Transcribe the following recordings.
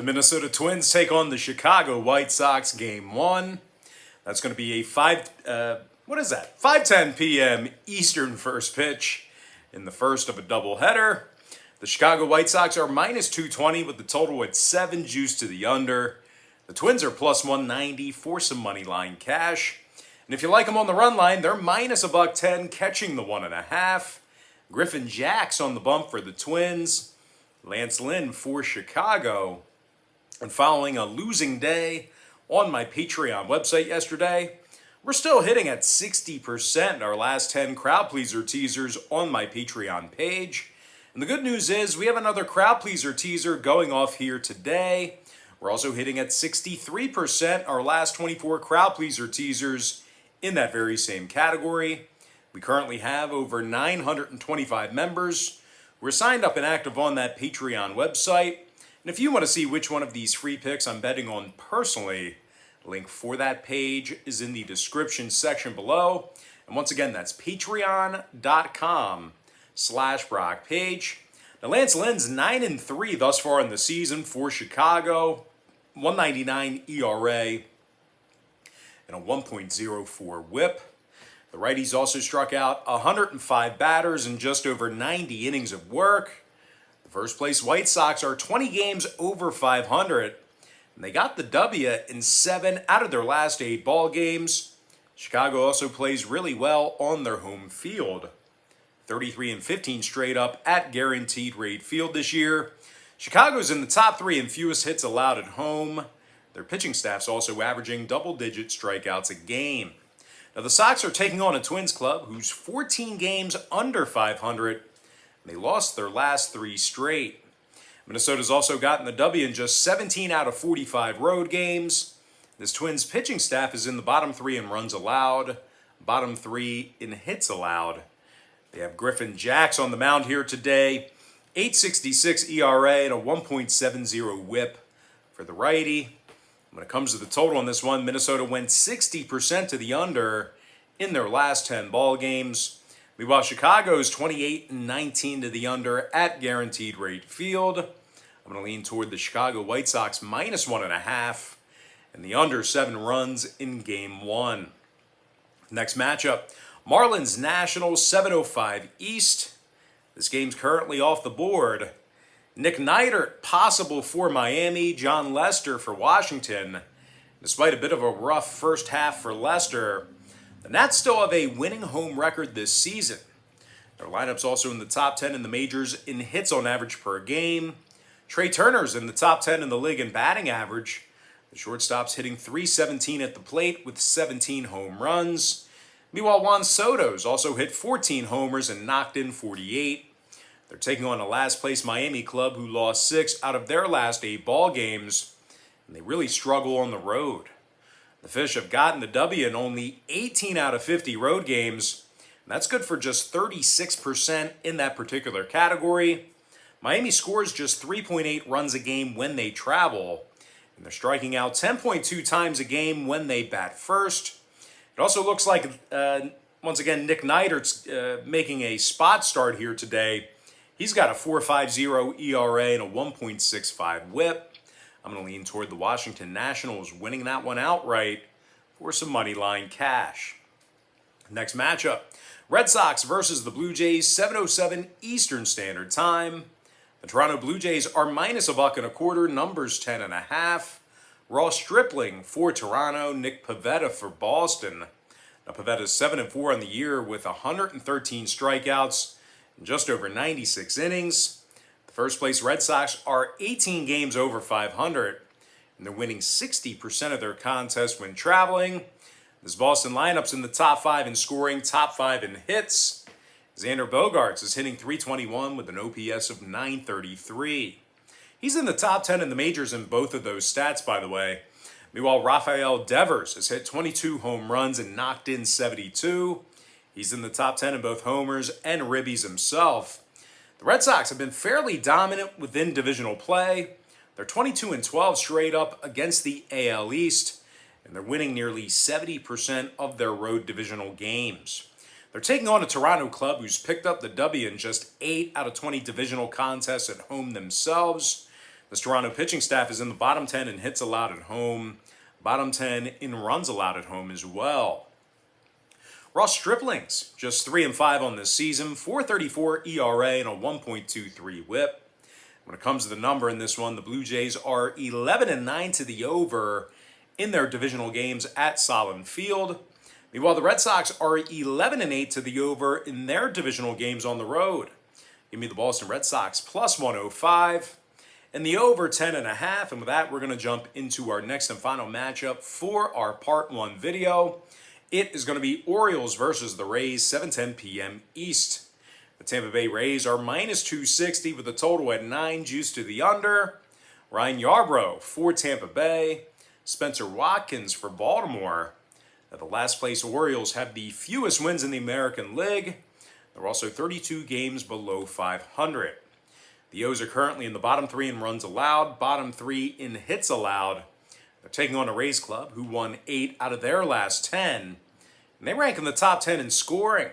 The Minnesota Twins take on the Chicago White Sox Game 1. That's going to be a 5:10 p.m. Eastern first pitch in the first of a doubleheader. The Chicago White Sox are minus 220 with the total at 7 juice to the under. The Twins are plus 190 for some money line cash. And if you like them on the run line, they're minus $1.10 catching the 1.5. Griffin Jax on the bump for the Twins. Lance Lynn for Chicago. And following a losing day on my Patreon website yesterday, we're still hitting at 60% in our last 10 crowd pleaser teasers on my Patreon page. And the good news is we have another crowd pleaser teaser going off here today. We're also hitting at 63% our last 24 crowd pleaser teasers in that very same category. We currently have over 925 members who are signed up and active on that Patreon website. And if you want to see which one of these free picks I'm betting on personally, the link for that page is in the description section below. And once again, that's patreon.com/BrockPage. Now, Lance Lynn's 9-3 thus far in the season for Chicago, 1.99 ERA, and a 1.04 whip. The righties also struck out 105 batters in just over 90 innings of work. First place White Sox are 20 games over 500, and they got the W in 7 out of their last 8 ball games. Chicago also plays really well on their home field. 33-15 straight up at Guaranteed Rate Field this year. Chicago's in the top 3 in fewest hits allowed at home. Their pitching staff's also averaging double-digit strikeouts a game. Now the Sox are taking on a Twins club who's 14 games under 500. They lost their last 3 straight. Minnesota's also gotten the W in just 17 out of 45 road games. This Twins pitching staff is in the bottom 3 in runs allowed, bottom 3 in hits allowed. They have Griffin Jax on the mound here today, 8.66 ERA and a 1.70 whip for the righty. When it comes to the total on this one, Minnesota went 60% to the under in their last 10 ball games. Meanwhile, Chicago's 28-19 to the under at Guaranteed Rate Field. I'm going to lean toward the Chicago White Sox minus 1.5 and the under 7 runs in Game 1. Next matchup, Marlins Nationals, 7:05 East. This game's currently off the board. Nick Neidert possible for Miami, John Lester for Washington. Despite a bit of a rough first half for Lester, the Nats still have a winning home record this season. Their lineup's also in the top 10 in the majors in hits on average per game. Trey Turner's in the top 10 in the league in batting average. The shortstop's hitting .317 at the plate with 17 home runs. Meanwhile, Juan Soto's also hit 14 homers and knocked in 48. They're taking on a last-place Miami club who lost 6 out of their last 8 ball games, and they really struggle on the road. The Fish have gotten the W in only 18 out of 50 road games, and that's good for just 36% in that particular category. Miami scores just 3.8 runs a game when they travel, and they're striking out 10.2 times a game when they bat first. It also looks like, once again, Nick Neidert's making a spot start here today. He's got a 4.50 ERA and a 1.65 whip. I'm going to lean toward the Washington Nationals winning that one outright for some money line cash. Next matchup, Red Sox versus the Blue Jays, 7:07 Eastern Standard Time. The Toronto Blue Jays are minus $1.25, numbers 10.5. Ross Stripling for Toronto, Nick Pivetta for Boston. Now Pivetta's 7-4 on the year with 113 strikeouts and just over 96 innings. First place Red Sox are 18 games over 500, and they're winning 60% of their contests when traveling. This Boston lineup's in the top 5 in scoring, top 5 in hits. Xander Bogaerts is hitting .321 with an OPS of .933. He's in the top 10 in the majors in both of those stats, by the way. Meanwhile, Rafael Devers has hit 22 home runs and knocked in 72. He's in the top 10 in both homers and ribbies himself. The Red Sox have been fairly dominant within divisional play. They're 22-12 straight up against the AL East, and they're winning nearly 70% of their road divisional games. They're taking on a Toronto club who's picked up the W in just 8 out of 20 divisional contests at home themselves. This Toronto pitching staff is in the bottom 10 in hits allowed at home, bottom 10 in runs allowed at home as well. Ross Stripling's just 3-5 on this season, 4.34 ERA and a 1.23 WHIP. When it comes to the number in this one, the Blue Jays are 11-9 to the over in their divisional games at Solon Field. Meanwhile, the Red Sox are 11-8 to the over in their divisional games on the road. Give me the Boston Red Sox plus 105 and the over 10.5. And with that, we're going to jump into our next and final matchup for our Part 1 video. It is going to be Orioles versus the Rays, 7:10 p.m. East. The Tampa Bay Rays are minus 260 with a total at 9 juice to the under. Ryan Yarbrough for Tampa Bay. Spencer Watkins for Baltimore. Now, the last place Orioles have the fewest wins in the American League. They're also 32 games below 500. The O's are currently in the bottom 3 in runs allowed, bottom 3 in hits allowed. They're taking on a Rays club who won 8 out of their last 10. And they rank in the top 10 in scoring.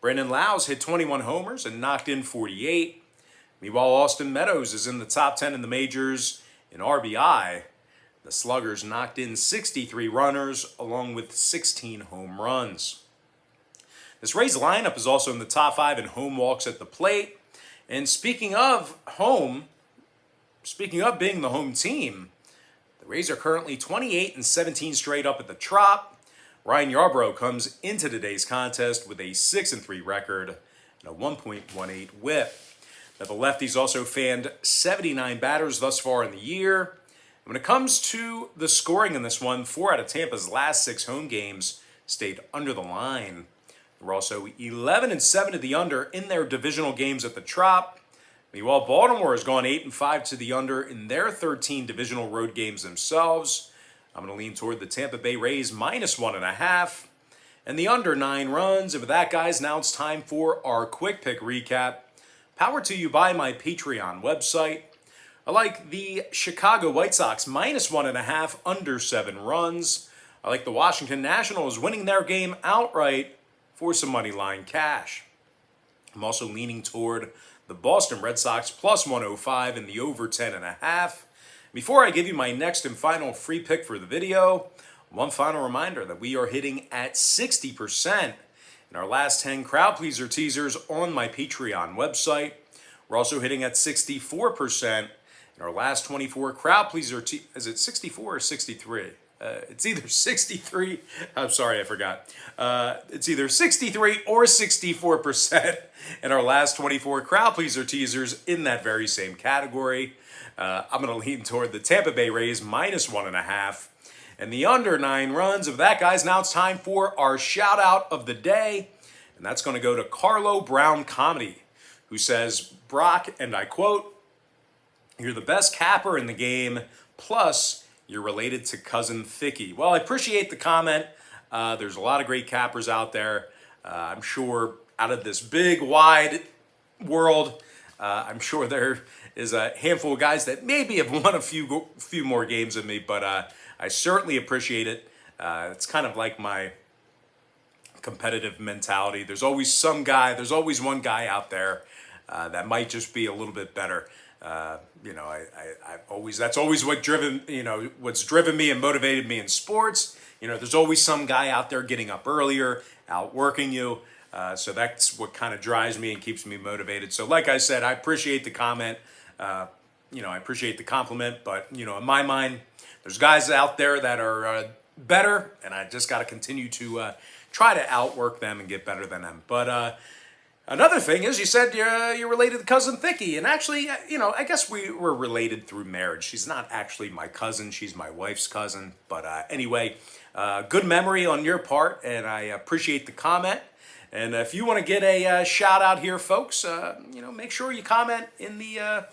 Brandon Lowe's hit 21 homers and knocked in 48. Meanwhile, Austin Meadows is in the top 10 in the majors in RBI. The Sluggers knocked in 63 runners along with 16 home runs. This Rays lineup is also in the top 5 in home walks at the plate. And speaking of being the home team, the Rays are currently 28-17 straight up at the Trop. Ryan Yarbrough comes into today's contest with a 6-3 record and a 1.18 WHIP. Now, the lefties also fanned 79 batters thus far in the year. When it comes to the scoring in this one, 4 out of Tampa's last 6 home games stayed under the line. They're also 11-7 to the under in their divisional games at the Trop. Meanwhile, Baltimore has gone 8-5 to the under in their 13 divisional road games themselves. I'm going to lean toward the Tampa Bay Rays minus 1.5 and the under 9 runs. And with that, guys, now it's time for our quick pick recap. Powered to you by my Patreon website. I like the Chicago White Sox minus 1.5 under 7 runs. I like the Washington Nationals winning their game outright for some money line cash. I'm also leaning toward the Boston Red Sox plus 105 and the over 10.5. Before I give you my next and final free pick for the video, one final reminder that we are hitting at 60% in our last 10 crowd pleaser teasers on my Patreon website. We're also hitting at 64% in our last 24 crowd pleaser is it 64 or 63? It's either 63. I'm sorry, I forgot. It's either 63 or 64% in our last 24 crowd pleaser teasers in that very same category. I'm going to lean toward the Tampa Bay Rays minus 1.5 and the under 9 runs. Of that, guys, now it's time for our shout out of the day. And that's going to go to Carlo Brown Comedy, who says, Brock, and I quote, "You're the best capper in the game, plus you're related to Cousin Thicky." Well, I appreciate the comment. There's a lot of great cappers out there. I'm sure out of this big, wide world, I'm sure there is a handful of guys that maybe have won a few more games than me, but I certainly appreciate it. It's kind of like my competitive mentality. There's always one guy out there that might just be a little bit better. That's always what's driven me and motivated me in sports. There's always some guy out there getting up earlier, outworking you. So that's what kind of drives me and keeps me motivated. So like I said, I appreciate the comment. I appreciate the compliment, but in my mind, there's guys out there that are better, and I just got to continue to try to outwork them and get better than them. But another thing is, you said you're related to Cousin Thicky, and actually, I guess we were related through marriage. She's not actually my cousin; she's my wife's cousin. But anyway, good memory on your part, and I appreciate the comment. And if you want to get a shout out here, folks, make sure you comment in the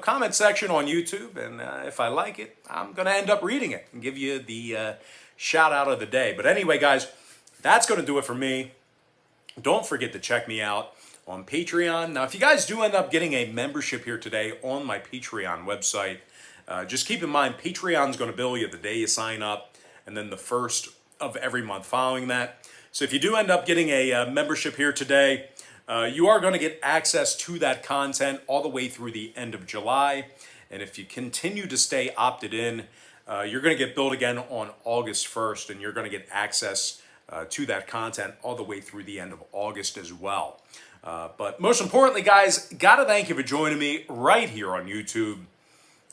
comment section on YouTube. And if I like it, I'm going to end up reading it and give you the shout out of the day. But anyway, guys, that's going to do it for me. Don't forget to check me out on Patreon. Now, if you guys do end up getting a membership here today on my Patreon website, just keep in mind, Patreon's going to bill you the day you sign up and then the first of every month following that. So if you do end up getting a membership here today, you are going to get access to that content all the way through the end of July. And if you continue to stay opted in, you're going to get billed again on August 1st, and you're going to get access to that content all the way through the end of August as well. But most importantly, guys, got to thank you for joining me right here on YouTube.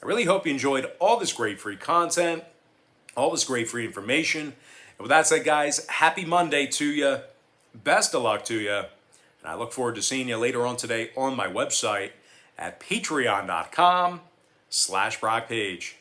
I really hope you enjoyed all this great free content, all this great free information. And with that said, guys, happy Monday to you. Best of luck to you. And I look forward to seeing you later on today on my website at Patreon.com/BrockPage.